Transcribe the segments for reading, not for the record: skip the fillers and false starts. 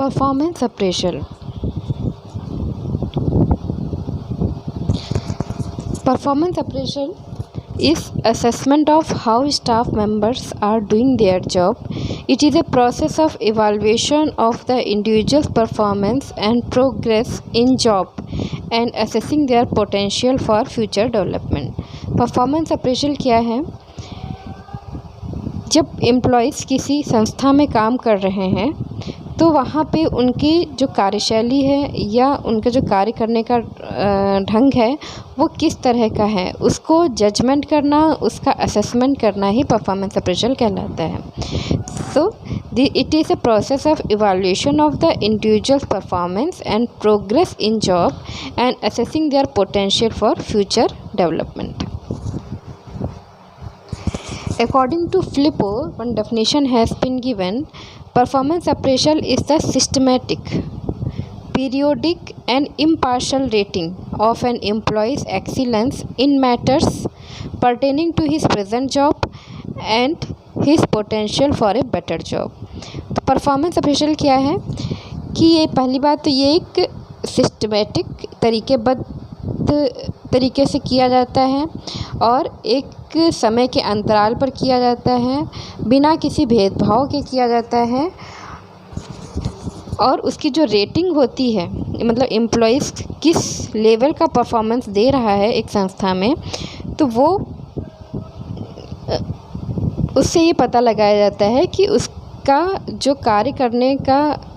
Performance appraisal. Performance appraisal is assessment of how staff members are doing their job. It is a process of evaluation of the individual's performance and progress in job and assessing their potential for future development. Performance appraisal क्या है? जब employees किसी संस्था में काम कर रहे हैं तो वहाँ पे उनकी जो कार्यशैली है या उनका जो कार्य करने का ढंग है वो किस तरह का है, उसको जजमेंट करना, उसका असेसमेंट करना ही परफॉर्मेंस अप्रेजल कहलाता है. So it is a process of evaluation of the individuals performance and progress in job and assessing their potential for future development. According to Flippo, one definition has been given. Performance appraisal is the systematic, periodic and impartial rating of an employee's excellence in matters pertaining to his present job and his potential for a better job. तो performance appraisal क्या है कि ये पहली बात तो ये एक सिस्टमेटिक तरीके से किया जाता है और एक समय के अंतराल पर किया जाता है, बिना किसी भेदभाव के किया जाता है. और उसकी जो रेटिंग होती है, मतलब एम्प्लॉइज़ किस लेवल का परफॉर्मेंस दे रहा है एक संस्था में, तो वो उससे ये पता लगाया जाता है कि उसका जो कार्य करने का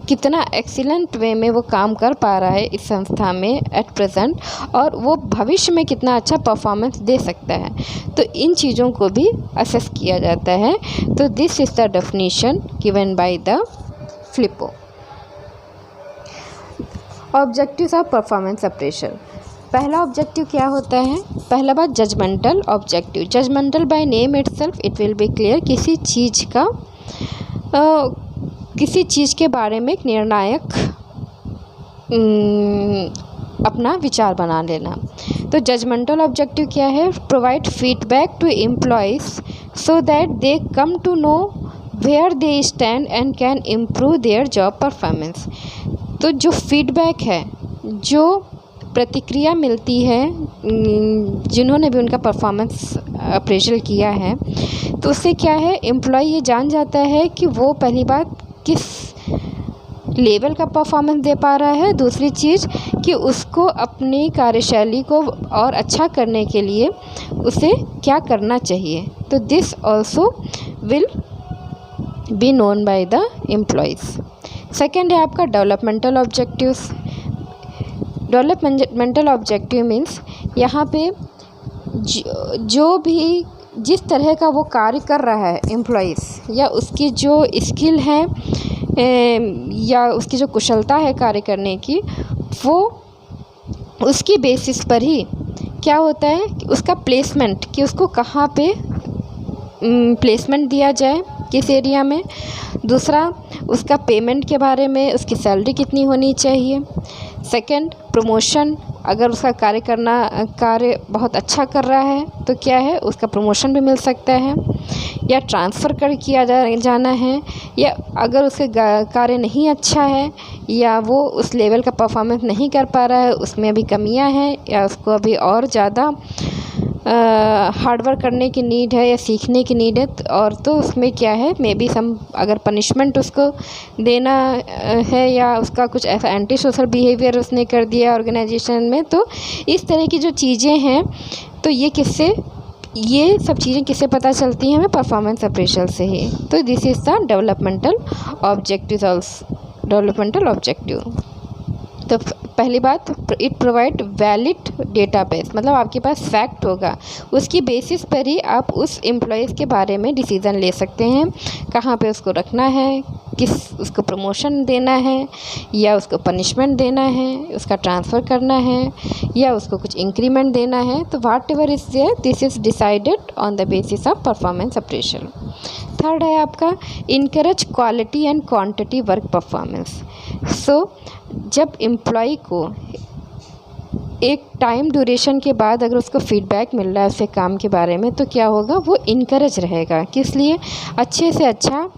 कितना एक्सीलेंट वे में वो काम कर पा रहा है इस संस्था में एट प्रेजेंट, और वो भविष्य में कितना अच्छा परफॉर्मेंस दे सकता है. तो इन चीज़ों को भी असेस किया जाता है. तो this is the definition given by the Flippo. Objectives of performance appraisal. पहला ऑब्जेक्टिव क्या होता है? पहला बात judgmental objective. Judgmental by name itself it will be clear. किसी चीज़ के बारे में एक निर्णायक अपना विचार बना लेना. तो जजमेंटल ऑब्जेक्टिव क्या है? Provide feedback to employees so that they come to know where they stand and can improve their job performance. तो जो फीडबैक है, जो प्रतिक्रिया मिलती है जिन्होंने भी उनका परफॉर्मेंस अप्रेजल किया है, तो उससे क्या है, एम्प्लॉय ये जान जाता है कि वो पहली बात किस लेवल का परफॉर्मेंस दे पा रहा है, दूसरी चीज़ कि उसको अपनी कार्यशैली को और अच्छा करने के लिए उसे क्या करना चाहिए. तो this also will be known by the employees. Second है आपका developmental objectives. Developmental objective means यहाँ पे जो भी जिस तरह का वो कार्य कर रहा है एम्प्लॉइज़, या उसकी जो स्किल है या उसकी जो कुशलता है कार्य करने की, वो उसकी बेसिस पर ही क्या होता है कि उसका प्लेसमेंट, कि उसको कहाँ पे प्लेसमेंट दिया जाए, किस एरिया में. दूसरा उसका पेमेंट के बारे में, उसकी सैलरी कितनी होनी चाहिए. सेकंड प्रमोशन, अगर उसका कार्य बहुत अच्छा कर रहा है तो क्या है, उसका प्रमोशन भी मिल सकता है, या ट्रांसफ़र किया जाना है, या अगर उसका कार्य नहीं अच्छा है या वो उस लेवल का परफॉर्मेंस नहीं कर पा रहा है, उसमें अभी कमियां हैं, या उसको अभी और ज़्यादा हार्डवर्क करने की नीड है या सीखने की नीड है, और तो उसमें क्या है, मे बी अगर पनिशमेंट उसको देना है या उसका कुछ ऐसा एंटी सोशल बिहेवियर उसने कर दिया ऑर्गेनाइजेशन में. तो इस तरह की जो चीज़ें हैं, तो ये सब चीज़ें किससे पता चलती हैं हमें? परफॉर्मेंस अप्रेजल से ही. तो this is the developmental objective. तो पहली बात, इट प्रोवाइड वैलिड डेटाबेस, मतलब आपके पास फैक्ट होगा, उसकी बेसिस पर ही आप उस एम्प्लॉयज़ के बारे में डिसीज़न ले सकते हैं, कहाँ पे उसको रखना है, उसको प्रमोशन देना है या उसको पनिशमेंट देना है, उसका ट्रांसफ़र करना है या उसको कुछ इंक्रीमेंट देना है. तो whatever is there, this is decided on the basis of performance appraisal. Third है आपका encourage quality and quantity work performance. So जब एम्प्लॉय को एक टाइम ड्यूरेशन के बाद अगर उसको फीडबैक मिल रहा है उसके काम के बारे में, तो क्या होगा, वो इनकरेज रहेगा. किस लिए? अच्छे से अच्छा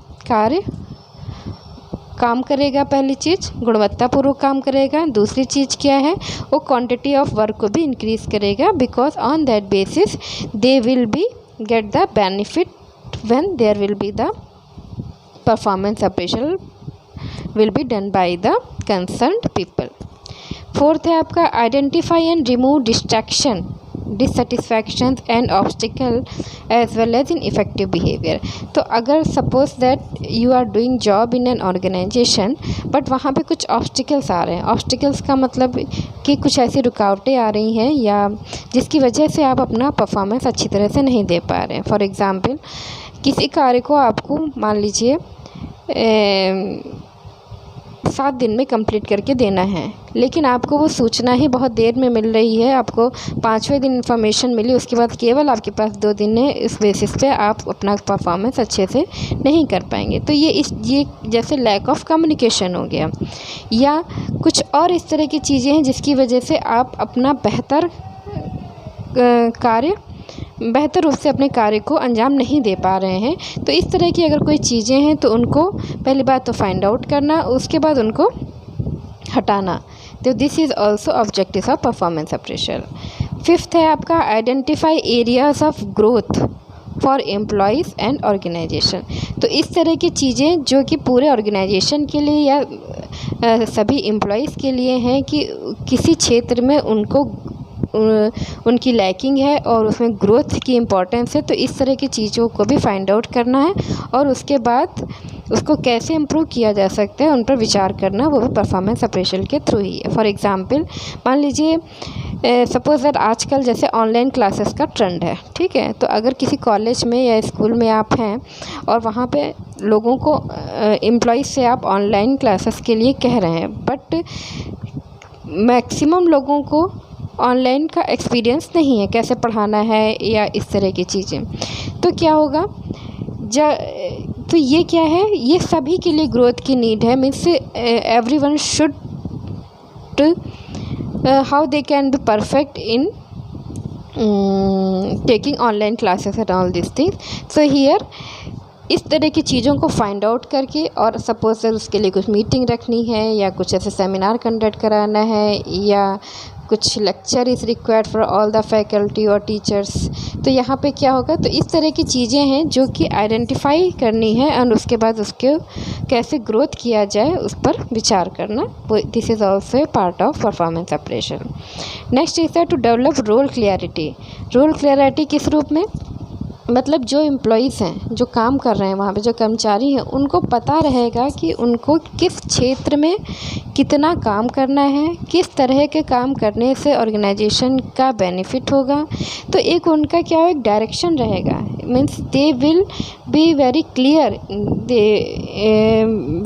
काम करेगा, पहली चीज़ गुणवत्तापूर्वक काम करेगा। दूसरी चीज़ क्या है, वो क्वांटिटी ऑफ वर्क को भी इंक्रीज़ करेगा, because on that basis they will be get the benefit when there will be the performance appraisal will be done by the concerned people. Fourth है आपका identify and remove distraction, dissatisfaction and obstacle as well as ineffective behaviour. तो अगर suppose that you are doing job in an organisation but वहाँ पे कुछ obstacles आ रहे हैं, obstacles का मतलब कि कुछ ऐसी रुकावटें आ रही हैं या जिसकी वजह से आप अपना परफॉर्मेंस अच्छी तरह से नहीं दे पा रहे हैं। फॉर एग्ज़ाम्पल किसी कार्य को आपको मान लीजिए 7 दिन में कंप्लीट करके देना है, लेकिन आपको वो सूचना ही बहुत देर में मिल रही है, आपको 5वें दिन इन्फॉर्मेशन मिली, उसके बाद केवल आपके पास 2 दिन है, इस बेसिस पे आप अपना परफॉर्मेंस अच्छे से नहीं कर पाएंगे। तो ये जैसे लैक ऑफ कम्युनिकेशन हो गया या कुछ और इस तरह की चीज़ें हैं जिसकी वजह से आप अपना बेहतर रूप से अपने कार्य को अंजाम नहीं दे पा रहे हैं। तो इस तरह की अगर कोई चीज़ें हैं तो उनको पहली बात तो फाइंड आउट करना, उसके बाद उनको हटाना। तो this is also objective of performance appraisal. Fifth है आपका identify areas of growth for employees and organisation. तो इस तरह की चीज़ें जो कि पूरे ऑर्गेनाइजेशन के लिए या सभी एम्प्लॉयज़ के लिए हैं कि किसी क्षेत्र में उनकी लैकिंग है और उसमें ग्रोथ की इम्पोर्टेंस है। तो इस तरह की चीज़ों को भी फाइंड आउट करना है और उसके बाद उसको कैसे इम्प्रूव किया जा सकता है उन पर विचार करना, वो भी परफॉर्मेंस अप्रेजल के थ्रू ही है। फॉर एग्ज़ाम्पल मान लीजिए सपोज़ दैट आजकल जैसे ऑनलाइन क्लासेस का ट्रेंड है, ठीक है। तो अगर किसी कॉलेज में या स्कूल में आप हैं और वहाँ पे लोगों को एम्प्लॉयज़ से आप ऑनलाइन क्लासेस के लिए कह रहे हैं, बट मैक्सिमम लोगों को ऑनलाइन का एक्सपीरियंस नहीं है कैसे पढ़ाना है या इस तरह की चीज़ें। तो क्या होगा तो ये क्या है, ये सभी के लिए ग्रोथ की नीड है। Means everyone should how they can be perfect in taking online classes and all this things. So here इस तरह की चीज़ों को फाइंड आउट करके और सपोज उसके लिए कुछ मीटिंग रखनी है या कुछ ऐसे सेमिनार कंडक्ट कराना है या कुछ lecture is required for all the faculty और टीचर्स। तो यहाँ पे क्या होगा, तो इस तरह की चीज़ें हैं जो कि आइडेंटिफाई करनी है और उसके बाद उसके कैसे ग्रोथ किया जाए उस पर विचार करना। This is also a part of performance appraisal. Next is to develop role clarity. Role clarity किस रूप में, मतलब जो एम्प्लॉयज़ हैं जो काम कर रहे हैं वहाँ पे जो कर्मचारी हैं उनको पता रहेगा कि उनको किस क्षेत्र में कितना काम करना है, किस तरह के काम करने से ऑर्गेनाइजेशन का बेनिफिट होगा। तो एक उनका क्या हो, एक डायरेक्शन रहेगा। Means they will be very clear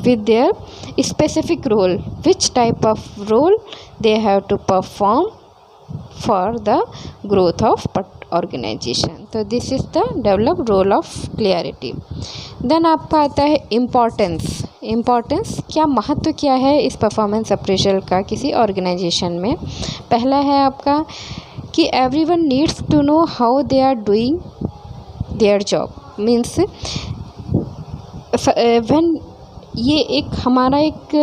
with their specific role, which type of role they have to perform for the growth of organisation. तो this is the develop role of clarity. Then आपका आता है importance. Importance क्या, महत्व क्या है इस performance appraisal का किसी ऑर्गेनाइजेशन में। पहला है आपका कि everyone needs to know how they are doing their job. Means when ये एक हमारा एक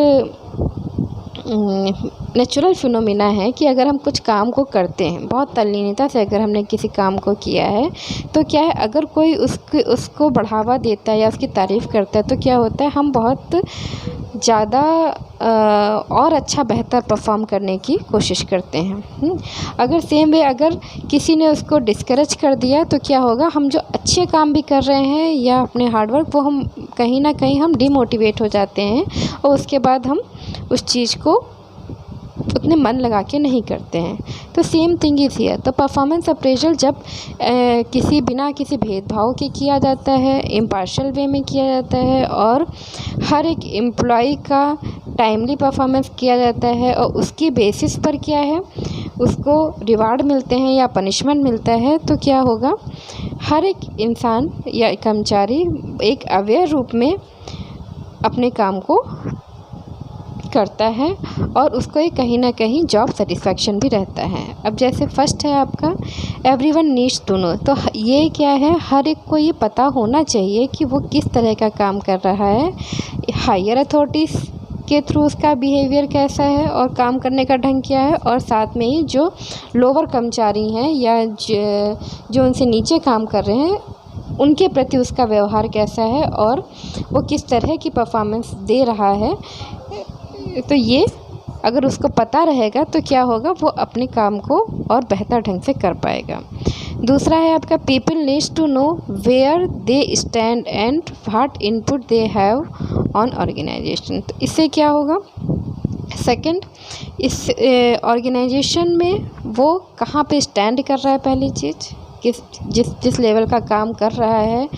नेचुरल फिनोमिना है कि अगर हम कुछ काम को करते हैं बहुत तल्लीनता से, अगर हमने किसी काम को किया है तो क्या है, अगर कोई उसको बढ़ावा देता है या उसकी तारीफ़ करता है तो क्या होता है, हम बहुत ज़्यादा और अच्छा बेहतर परफॉर्म करने की कोशिश करते हैं। अगर सेम वे अगर किसी ने उसको डिस्करेज कर दिया तो क्या होगा, हम जो अच्छे काम भी कर रहे हैं या अपने हार्डवर्क वो हम कहीं ना कहीं हम डिमोटिवेट हो जाते हैं और उसके बाद हम उस चीज़ को उतने मन लगा के नहीं करते हैं। तो सेम थिंग इज़ हियर। तो परफॉर्मेंस अप्रेजल जब बिना किसी भेदभाव के किया जाता है, इम्पार्शियल वे में किया जाता है और हर एक एम्प्लॉय का टाइमली परफॉर्मेंस किया जाता है और उसकी बेसिस पर क्या है उसको रिवार्ड मिलते हैं या पनिशमेंट मिलता है, तो क्या होगा, हर एक इंसान या कर्मचारी एक अवेयर रूप में अपने काम को करता है और उसको एक कहीं ना कहीं जॉब सेटिस्फैक्शन भी रहता है। अब जैसे फर्स्ट है आपका एवरीवन नीड्स टू नो। तो ये क्या है, हर एक को ये पता होना चाहिए कि वो किस तरह का काम कर रहा है। हायर अथॉरिटीज़ के थ्रू उसका बिहेवियर कैसा है और काम करने का ढंग क्या है, और साथ में ही जो लोअर कर्मचारी हैं या जो उनसे नीचे काम कर रहे हैं उनके प्रति उसका व्यवहार कैसा है और वो किस तरह की परफॉर्मेंस दे रहा है। तो ये अगर उसको पता रहेगा तो क्या होगा, वो अपने काम को और बेहतर ढंग से कर पाएगा। दूसरा है आपका people needs to know where they stand and what input they have on organisation. तो इससे क्या होगा, सेकंड, इस ऑर्गेनाइजेशन में वो कहाँ पे स्टैंड कर रहा है, पहली चीज़ जिस लेवल का काम कर रहा है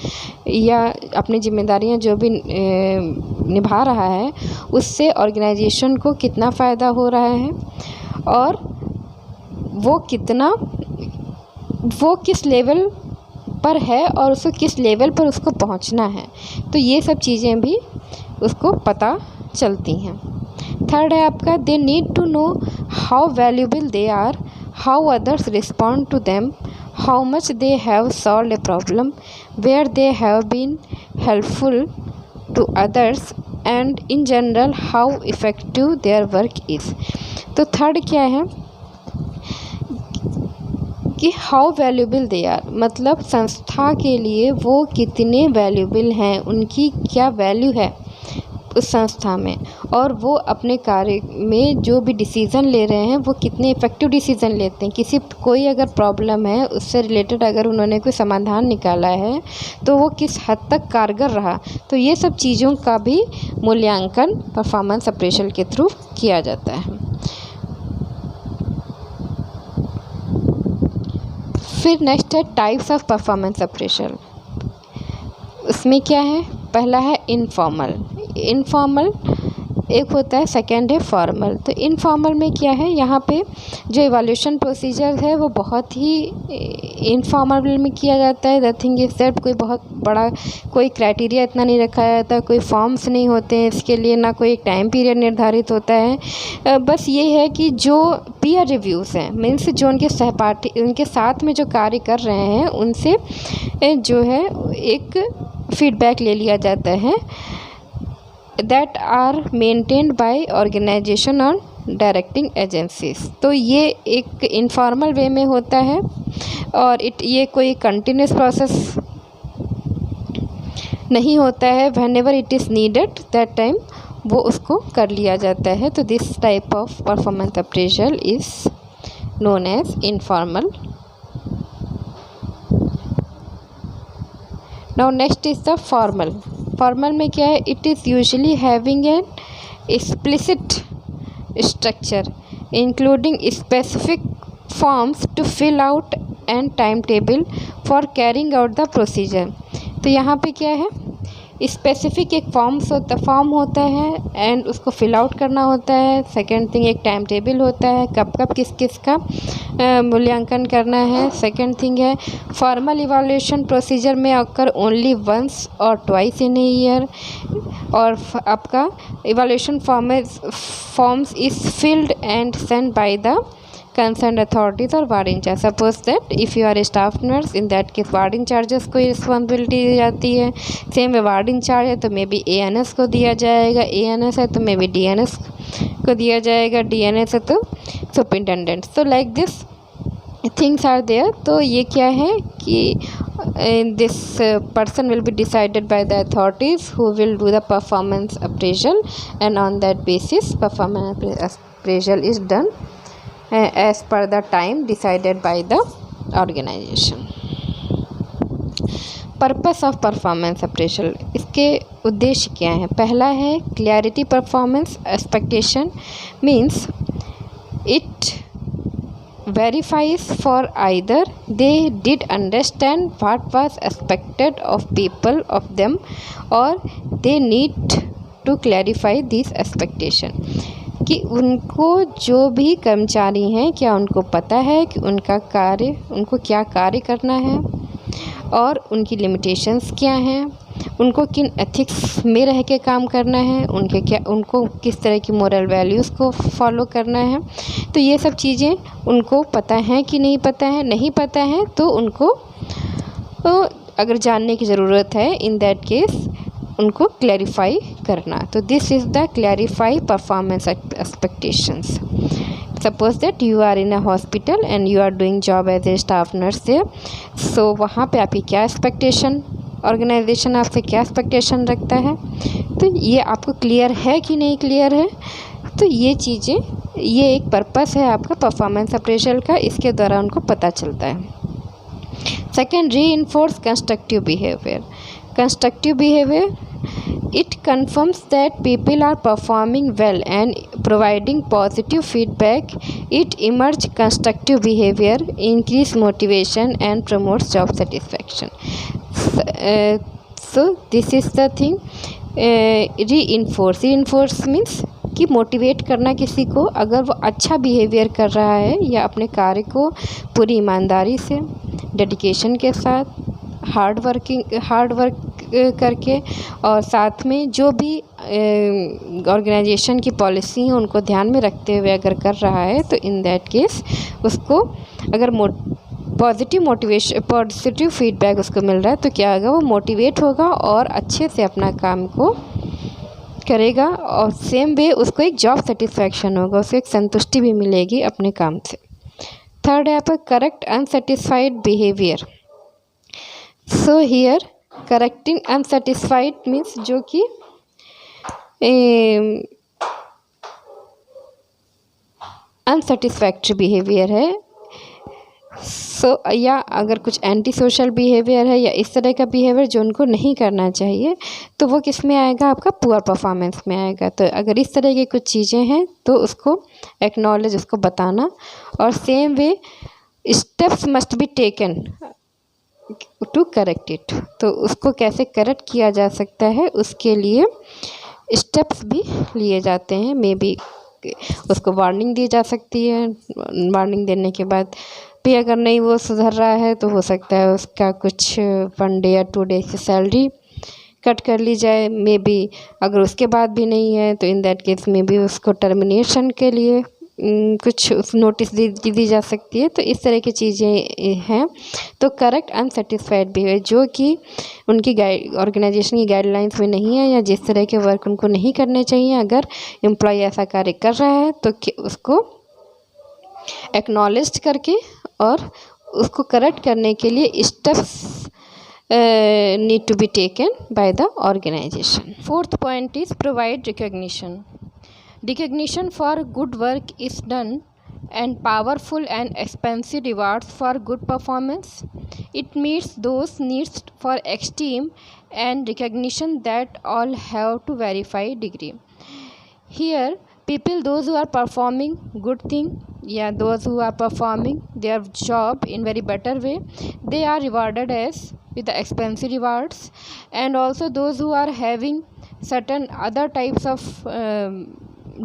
या अपनी जिम्मेदारियां जो भी निभा रहा है उससे ऑर्गेनाइजेशन को कितना फ़ायदा हो रहा है और वो किस लेवल पर है और उसको किस लेवल पर उसको पहुंचना है। तो ये सब चीज़ें भी उसको पता चलती हैं। थर्ड है आपका they need to know how valuable they are, how others respond to them, how much they have solved a problem, where they have been helpful to others, and in general how effective their work is। तो third क्या है कि how valuable they are, मतलब संस्था के लिए वो कितने वैल्यूबल हैं, उनकी क्या वैल्यू है उस संस्था में, और वो अपने कार्य में जो भी डिसीज़न ले रहे हैं वो कितने इफ़ेक्टिव डिसीज़न लेते हैं। कोई अगर प्रॉब्लम है उससे रिलेटेड अगर उन्होंने कोई समाधान निकाला है तो वो किस हद तक कारगर रहा। तो ये सब चीज़ों का भी मूल्यांकन परफॉर्मेंस अप्रेजल के थ्रू किया जाता है। फिर नेक्स्ट है टाइप्स ऑफ परफॉर्मेंस अप्रेजल। उसमें क्या है, पहला है इनफॉर्मल, एक होता है, सेकंड है फॉर्मल। तो इनफॉर्मल में क्या है, यहाँ पे जो इवैल्यूएशन प्रोसीजर है वो बहुत ही इनफॉर्मल में किया जाता है। द थिंग इज़ दैट कोई बहुत बड़ा कोई क्राइटेरिया इतना नहीं रखा जाता, कोई फॉर्म्स नहीं होते हैं इसके लिए, ना कोई एक टाइम पीरियड निर्धारित होता है। बस ये है कि जो पीयर रिव्यूज़ हैं, मीन्स जो उनके सहपाठी उनके साथ में जो कार्य कर रहे हैं उनसे जो है एक फीडबैक ले लिया जाता है, that are maintained by organisation और डायरेक्टिंग एजेंसीज। तो ये एक इनफॉर्मल वे में होता है और ये कोई कंटिन्यूस प्रोसेस नहीं होता है। Whenever it is needed that time वो उसको कर लिया जाता है। तो this type of performance appraisal is known as informal. Now next is the formal. Formal में क्या है, it is usually having an explicit structure including specific forms to fill out and time table for carrying out the procedure. तो यहाँ पे क्या है, specific एक form होता है एंड उसको फिल आउट करना होता है। सेकंड थिंग एक टाइम टेबल होता है, कब कब किस किस का मूल्यांकन करना है। सेकंड थिंग है फॉर्मल इवैल्यूएशन प्रोसीजर में अकर ओनली वंस और ट्वाइस इन ए ईयर, और आपका evaluation forms is filled and send by the concerned authorities or ward in charge। Suppose that if you are a staff nurse, in that case ward in charges को responsibility दी जाती है। Same way ward in charge है तो may be ANS को दिया जाएगा, ANS है तो मे बी DNS को दिया जाएगा, DNS है तो सुपरिटेंडेंट। तो like this things are there. तो ये क्या है कि this person will be decided by the authorities who will do the performance appraisal and on that basis performance appraisal is done as per the time decided by the organization। Purpose of performance appraisal, इसके उद्देश्य क्या हैं। पहला है clarity performance expectation, means it verifies for either they did understand what was expected of people of them or they need to clarify this expectation। कि उनको जो भी कर्मचारी हैं क्या उनको पता है कि उनको क्या कार्य करना है और उनकी लिमिटेशंस क्या हैं, उनको किन एथिक्स में रह के काम करना है, उनको किस तरह की मोरल वैल्यूज़ को फॉलो करना है। तो ये सब चीज़ें उनको पता हैं कि नहीं पता है। नहीं पता है तो उनको अगर जानने की ज़रूरत है, इन दैट केस उनको क्लैरिफाई करना। तो this is the clarify performance expectations. Suppose that you are in a hospital and you are doing job as a staff nurse there. So वहाँ पे आपकी क्या एक्सपेक्टेशन, ऑर्गेनाइजेशन आपसे क्या एक्सपेक्टेशन रखता है, तो ये आपको क्लियर है कि नहीं क्लियर है। तो ये चीज़ें, ये एक पर्पस है आपका परफॉर्मेंस अप्रेजल का, इसके द्वारा उनको पता चलता है। Second, reinforce constructive behaviour. Constructive behaviour, it confirms that people are performing well and providing positive feedback. It emerges constructive behavior, increase motivation and promotes job satisfaction. So this is the thing. reinforce means कि motivate करना किसी को, अगर वो अच्छा behaviour कर रहा है या अपने कार्य को पूरी ईमानदारी से, डेडिकेशन के साथ, हार्ड वर्क करके, और साथ में जो भी ऑर्गेनाइजेशन की पॉलिसी हैं उनको ध्यान में रखते हुए अगर कर रहा है, तो इन दैट केस उसको अगर पॉजिटिव फीडबैक उसको मिल रहा है तो क्या होगा, वो मोटिवेट होगा और अच्छे से अपना काम को करेगा, और सेम वे उसको एक जॉब सेटिस्फैक्शन होगा, उसको एक संतुष्टि भी मिलेगी अपने काम से। थर्ड है आपका correct unsatisfied behaviour. So here correcting unsatisfied means जो कि अनसेटिस्फैक्ट्री बिहेवियर है। या अगर कुछ एंटी सोशल बिहेवियर है या इस तरह का बिहेवियर जो उनको नहीं करना चाहिए, तो वो किस में आएगा, आपका पुअर परफॉर्मेंस में आएगा। तो अगर इस तरह की कुछ चीज़ें हैं तो उसको एक्नॉलेज, उसको बताना, और same way steps must be taken to correct it. तो उसको कैसे करेक्ट किया जा सकता है, उसके लिए स्टेप्स भी लिए जाते हैं। मे बी उसको वार्निंग दी जा सकती है, वार्निंग देने के बाद भी अगर नहीं वो सुधर रहा है तो हो सकता है उसका कुछ 1 डे या 2 डे की सैलरी कट कर ली जाए। मे बी अगर उसके बाद भी नहीं है तो इन दैट केस में भी उसको टर्मिनेशन के लिए कुछ नोटिस दी जा सकती है। तो इस तरह की चीज़ें हैं। तो करेक्ट अनसेटिस्फाइड बिहेवियर जो कि उनकी ऑर्गेनाइजेशन की गाइडलाइंस में नहीं है, या जिस तरह के वर्क उनको नहीं करने चाहिए, अगर एम्प्लॉय ऐसा कार्य कर रहा है तो उसको एक्नॉलेज करके और उसको करेक्ट करने के लिए steps need to be taken by the organization. Fourth point is provide recognition. Recognition for good work is done and powerful and expensive rewards for good performance. It meets those needs for esteem and recognition that all have to verify degree. Here people, those who are performing good thing, those who are performing their job in very better way, they are rewarded as with the expensive rewards. And also those who are having certain other types of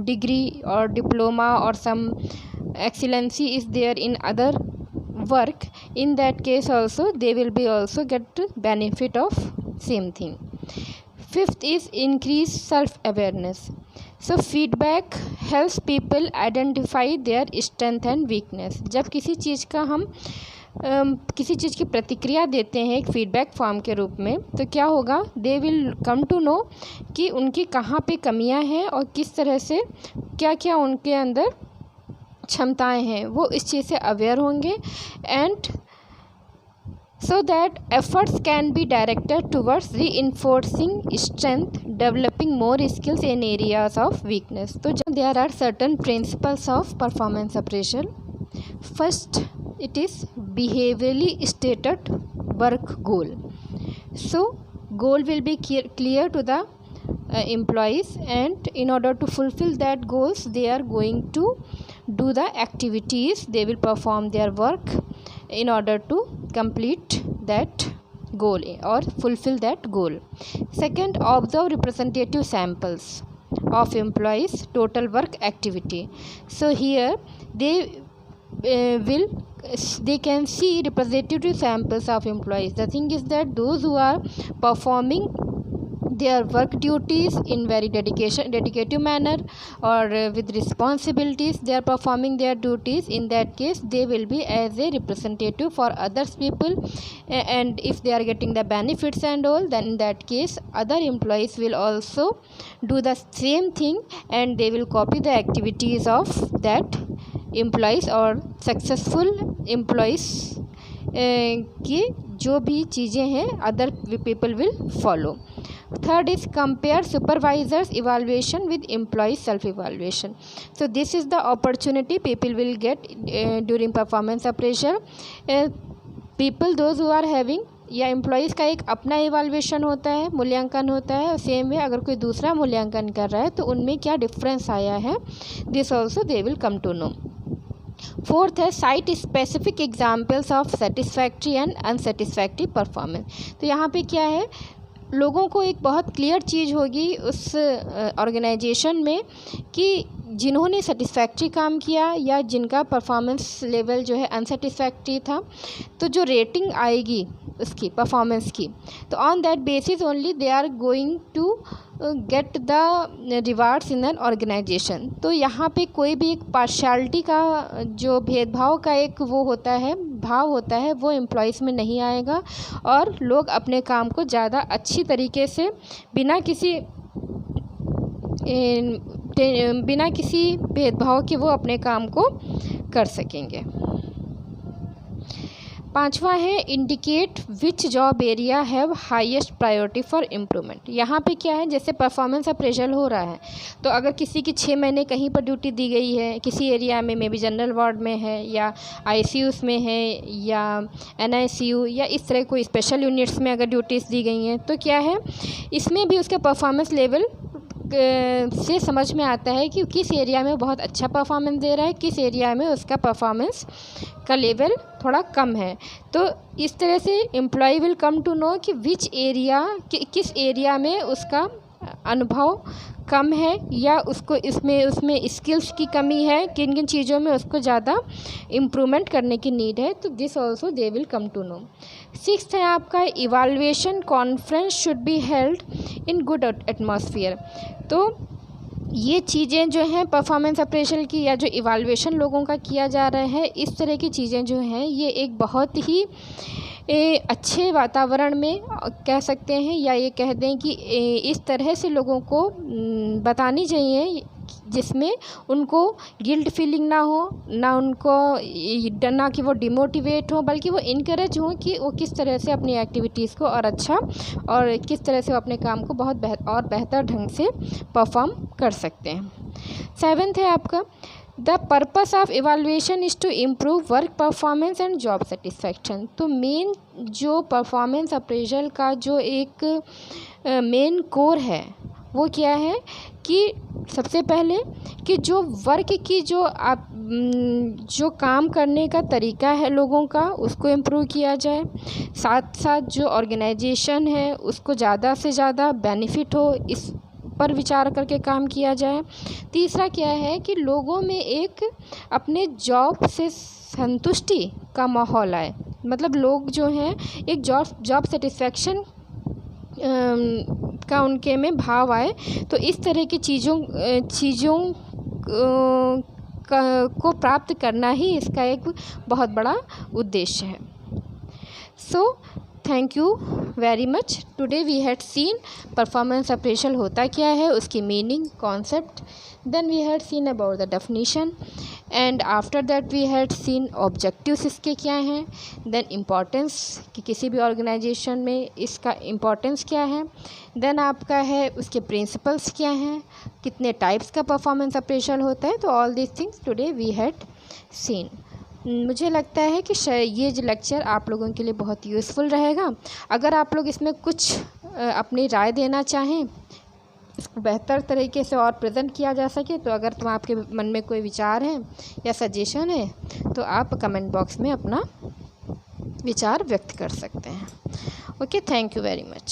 degree or diploma or some excellency is there in other work, in that case also they will be also get benefit of same thing. Fifth is increase self awareness. So feedback helps people identify their strength and weakness. जब किसी चीज़ का हम किसी चीज़ की प्रतिक्रिया देते हैं एक फीडबैक फॉर्म के रूप में, तो क्या होगा, they will come to know कि उनकी कहाँ पे कमियां हैं और किस तरह से क्या क्या उनके अंदर क्षमताएं हैं, वो इस चीज़ से अवेयर होंगे। And so that efforts can be directed towards reinforcing strength, developing more skills in areas of weakness. So there are certain principles of performance appraisal. First, it is behaviorally stated work goal. So goal will be clear to the employees, and in order to fulfill that goals they are going to do the activities, they will perform their work in order to complete that goal or fulfill that goal. Second, observe representative samples of employees total work activity. So here they can see representative samples of employees. The thing is that those who are performing their work duties in very dedicative manner or with responsibilities. They are performing their duties. In that case, they will be as a representative for others people, and if they are getting the benefits and all, then in that case other employees will also do the same thing, and they will copy the activities of that employees or successful employees की जो भी चीज़ें हैं other people will follow. Third is compare supervisor's evaluation with employee self-evaluation. So this is the opportunity people will get during performance appraisal. People those who are having या employees का एक अपना evaluation होता है, मूल्यांकन होता है. सेम वे अगर कोई दूसरा मूल्यांकन कर रहा है तो उनमें क्या डिफरेंस आया है, this also they will come to know. Fourth है cite specific examples of satisfactory and unsatisfactory performance. तो यहाँ पे क्या है, लोगों को एक बहुत क्लियर चीज़ होगी उस ऑर्गेनाइजेशन में कि जिन्होंने सेटिस्फैक्ट्री काम किया या जिनका परफॉर्मेंस लेवल जो है अनसेटिस्फैक्ट्री था, तो जो रेटिंग आएगी उसकी परफॉर्मेंस की, तो on that basis only they are going to get the rewards in an organisation. तो यहाँ पे कोई भी एक पार्शियलिटी का जो भेदभाव का एक वो होता है, भाव होता है, वो एम्प्लॉयज़ में नहीं आएगा और लोग अपने काम को ज़्यादा अच्छी तरीके से बिना किसी भेदभाव के वो अपने काम को कर सकेंगे. पांचवा है indicate which job area have highest priority for improvement. यहाँ पे क्या है, जैसे परफॉर्मेंस अप्रेजल हो रहा है तो अगर किसी की 6 महीने कहीं पर ड्यूटी दी गई है, किसी एरिया में, मे बी जनरल वार्ड में है या आईसीयूज़ में है या एनआईसीयू या इस तरह कोई स्पेशल यूनिट्स में अगर ड्यूटीज़ दी गई हैं, तो क्या है इसमें भी उसके परफॉर्मेंस लेवल से समझ में आता है कि किस एरिया में बहुत अच्छा परफॉर्मेंस दे रहा है, किस एरिया में उसका परफॉर्मेंस का लेवल थोड़ा कम है. तो इस तरह से employee will come to know कि किस एरिया में उसका अनुभव कम है या उसको उसमें स्किल्स की कमी है, किन किन चीज़ों में उसको ज़्यादा इम्प्रूवमेंट करने की नीड है. तो this also they will come to know. 6th है आपका evaluation conference should be held in good atmosphere. तो ये चीज़ें जो हैं परफॉर्मेंस अप्रेजल की या जो इवैल्यूएशन लोगों का किया जा रहा है, इस तरह की चीज़ें जो हैं ये एक बहुत ही अच्छे वातावरण में कह सकते हैं या ये कह दें कि इस तरह से लोगों को बतानी चाहिए जिसमें उनको गिल्ट फीलिंग ना हो, ना कि वो डिमोटिवेट हो, बल्कि वो इनकरेज हो कि वो किस तरह से अपनी एक्टिविटीज़ को और अच्छा और किस तरह से वो अपने काम को बहुत बेहतर ढंग से परफॉर्म कर सकते हैं. 7th है आपका the purpose of evaluation is to improve work performance and job satisfaction. तो मेन जो परफॉर्मेंस अप्रेजल का जो एक मेन कोर है वो क्या है कि सबसे पहले कि जो वर्क की जो काम करने का तरीका है लोगों का उसको इम्प्रूव किया जाए, साथ साथ जो ऑर्गेनाइजेशन है उसको ज़्यादा से ज़्यादा बेनिफिट हो, इस पर विचार करके काम किया जाए. तीसरा क्या है कि लोगों में एक अपने जॉब से संतुष्टि का माहौल आए, मतलब लोग जो हैं एक जॉब सेटिस्फैक्शन का उनके में भाव आए. तो इस तरह की चीज़ों को प्राप्त करना ही इसका एक बहुत बड़ा उद्देश्य है. So thank you very much. Today we had seen performance appraisal होता क्या है, उसकी meaning, concept, then we had seen about the definition and after that we had seen objectives इसके क्या हैं, then importance कि किसी भी ऑर्गेनाइजेशन में इसका importance क्या है, then आपका है उसके principles क्या हैं, कितने टाइप्स का परफॉर्मेंस अप्रेजल होता है. तो all these things today we had seen. मुझे लगता है कि ये जो लेक्चर आप लोगों के लिए बहुत यूज़फुल रहेगा. अगर आप लोग इसमें कुछ अपनी राय देना चाहें, इसको बेहतर तरीके से और प्रेजेंट किया जा सके, तो अगर आपके मन में कोई विचार है या सजेशन है तो आप कमेंट बॉक्स में अपना विचार व्यक्त कर सकते हैं. Okay, thank you very much.